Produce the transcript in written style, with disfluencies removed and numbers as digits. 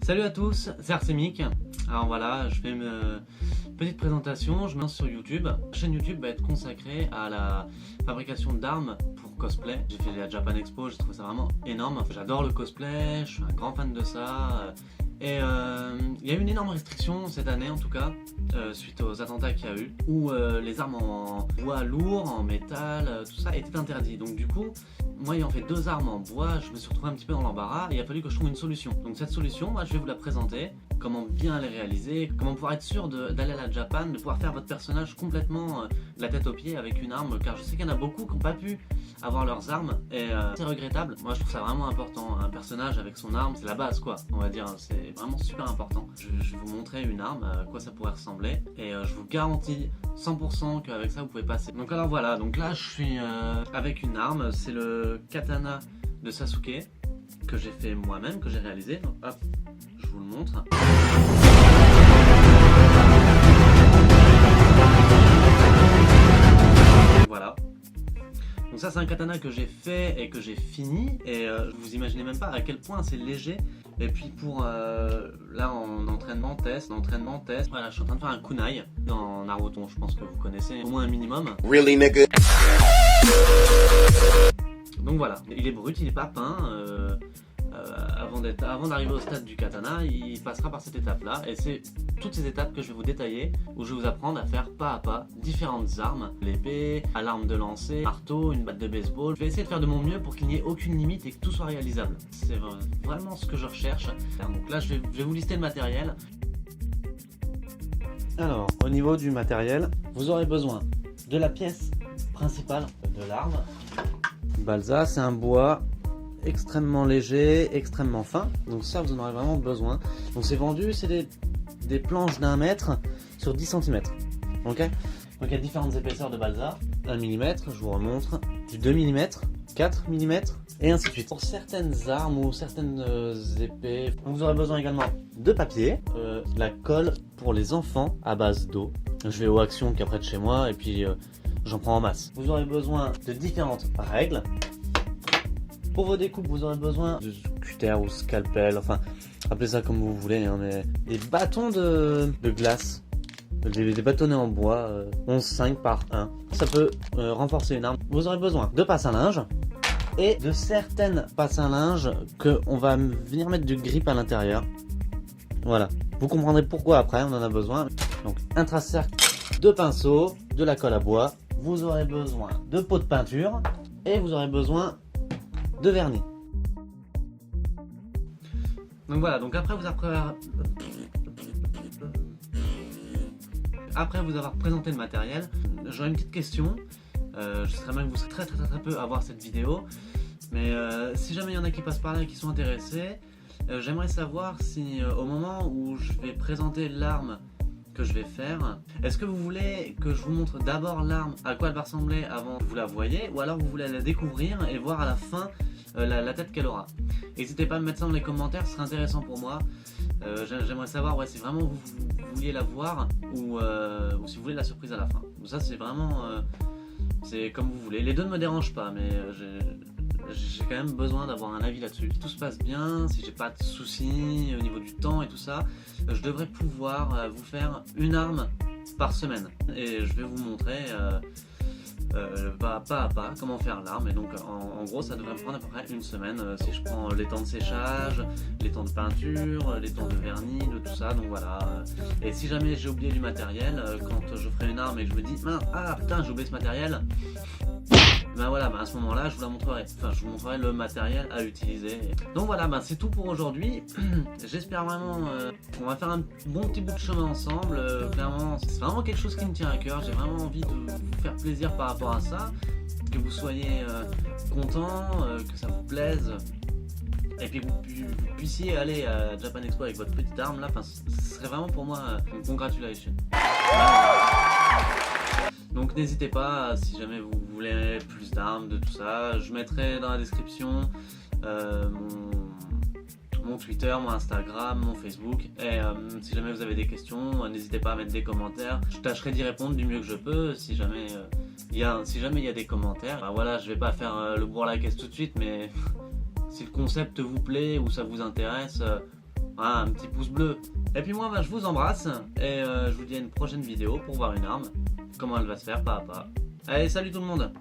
Salut à tous, c'est Arsemic. Alors voilà, je fais une petite présentation, je me lance sur YouTube. La chaîne YouTube va être consacrée à la fabrication d'armes pour cosplay. J'ai fait la Japan Expo, j'ai trouvé ça vraiment énorme. J'adore le cosplay, je suis un grand fan de ça. Et il y a eu une énorme restriction cette année en tout cas, suite aux attentats qu'il y a eu, où les armes en bois lourd, en métal, tout ça était interdit. Donc du coup, moi ayant fait 2 armes en bois, je me suis retrouvé un petit peu dans l'embarras et il a fallu que je trouve une solution. Donc cette solution, moi je vais vous la présenter, comment bien les réaliser, comment pouvoir être sûr d'aller à la Japan, de pouvoir faire votre personnage complètement de la tête aux pieds avec une arme, car je sais qu'il y en a beaucoup qui n'ont pas pu avoir leurs armes et c'est regrettable. Moi je trouve ça vraiment important, un personnage avec son arme, c'est la base quoi, on va dire, c'est vraiment super important. Je vais vous montrer une arme, à quoi ça pourrait ressembler et je vous garantis 100% qu'avec ça vous pouvez passer. Donc alors voilà, donc là je suis avec une arme, c'est le katana de Sasuke que j'ai fait moi-même, que j'ai réalisé. Donc hop, je vous le montre. Voilà. Donc ça c'est un katana que j'ai fait et que j'ai fini et vous imaginez même pas à quel point c'est léger. Et puis pour là en entraînement test, voilà, je suis en train de faire un kunai dans Naruto, je pense que vous connaissez au moins un minimum. Really nigga. Donc voilà, il est brut, il est pas peint. Avant d'arriver au stade du katana, il passera par cette étape là et c'est toutes ces étapes que je vais vous détailler, où je vais vous apprendre à faire pas à pas différentes armes, l'épée, l'arme de lancer, marteau, une batte de baseball. Je vais essayer de faire de mon mieux pour qu'il n'y ait aucune limite et que tout soit réalisable. C'est vraiment ce que je recherche. Donc là je vais vous lister le matériel. Alors au niveau du matériel, vous aurez besoin de la pièce principale de l'arme. Balsa, c'est un bois extrêmement léger, extrêmement fin, donc ça vous en aurez vraiment besoin. Donc c'est vendu, c'est des planches d'1 mètre sur 10 cm. Ok. Donc il y a différentes épaisseurs de balsa, 1 mm, je vous remontre, du 2 mm, 4 mm et ainsi de suite. Pour certaines armes ou certaines épées, vous aurez besoin également de papier, de la colle pour les enfants à base d'eau. Je vais aux Actions qui est près de chez moi et puis j'en prends en masse. Vous aurez besoin de différentes règles. Pour vos découpes, vous aurez besoin de cutter ou scalpel, enfin, appelez ça comme vous voulez, hein, mais des bâtons de glace, des bâtonnets en bois, 11,5 par 1. Ça peut renforcer une arme. Vous aurez besoin de passes à linge et de certaines passes à linge qu'on va venir mettre du grip à l'intérieur. Voilà, vous comprendrez pourquoi après, on en a besoin. Donc, un trace-cercle, de pinceaux, de la colle à bois. Vous aurez besoin de pots de peinture et vous aurez besoin de vernis. Donc voilà, donc après vous avoir présenté le matériel, j'aurais une petite question. Je serais même que vous serez très peu à voir cette vidéo, mais si jamais il y en a qui passent par là et qui sont intéressés, j'aimerais savoir si au moment où je vais présenter l'arme que je vais faire, est-ce que vous voulez que je vous montre d'abord l'arme, à quoi elle va ressembler avant que vous la voyez, ou alors vous voulez la découvrir et voir à la fin la tête qu'elle aura. N'hésitez pas à me mettre ça dans les commentaires, ce serait intéressant pour moi. J'aimerais savoir si vraiment vous vouliez la voir ou si vous voulez la surprise à la fin. Donc ça c'est vraiment c'est comme vous voulez. Les deux ne me dérangent pas, mais j'ai quand même besoin d'avoir un avis là-dessus. Si tout se passe bien, si j'ai pas de soucis au niveau du temps et tout ça, je devrais pouvoir vous faire une arme par semaine et je vais vous montrer pas à pas comment faire l'arme. Et donc en gros ça devrait me prendre à peu près une semaine si je prends les temps de séchage, les temps de peinture, les temps de vernis, de tout ça. Donc voilà, et si jamais j'ai oublié du matériel, quand je ferai une arme et que je me dis ah putain j'ai oublié ce matériel, ben voilà, à ce moment là je vous la montrerai, enfin je vous montrerai le matériel à utiliser. Donc voilà, c'est tout pour aujourd'hui. J'espère vraiment qu'on va faire un bon petit bout de chemin ensemble. Clairement c'est vraiment quelque chose qui me tient à cœur, j'ai vraiment envie de vous faire plaisir par rapport à ça, que vous soyez contents, que ça vous plaise et puis que vous puissiez aller à Japan Expo avec votre petite arme là. Ce serait vraiment pour moi une congratulation. Donc n'hésitez pas, si jamais vous voulez plus d'armes, de tout ça, je mettrai dans la description mon Twitter, mon Instagram, mon Facebook. Et si jamais vous avez des questions, n'hésitez pas à mettre des commentaires. Je tâcherai d'y répondre du mieux que je peux. Si jamais il y a des commentaires, voilà, je vais pas faire le bourre à la caisse tout de suite, mais si le concept vous plaît ou ça vous intéresse, Voilà, un petit pouce bleu. Et puis moi, je vous embrasse et je vous dis à une prochaine vidéo pour voir une arme, comment elle va se faire pas à pas. Allez, salut tout le monde!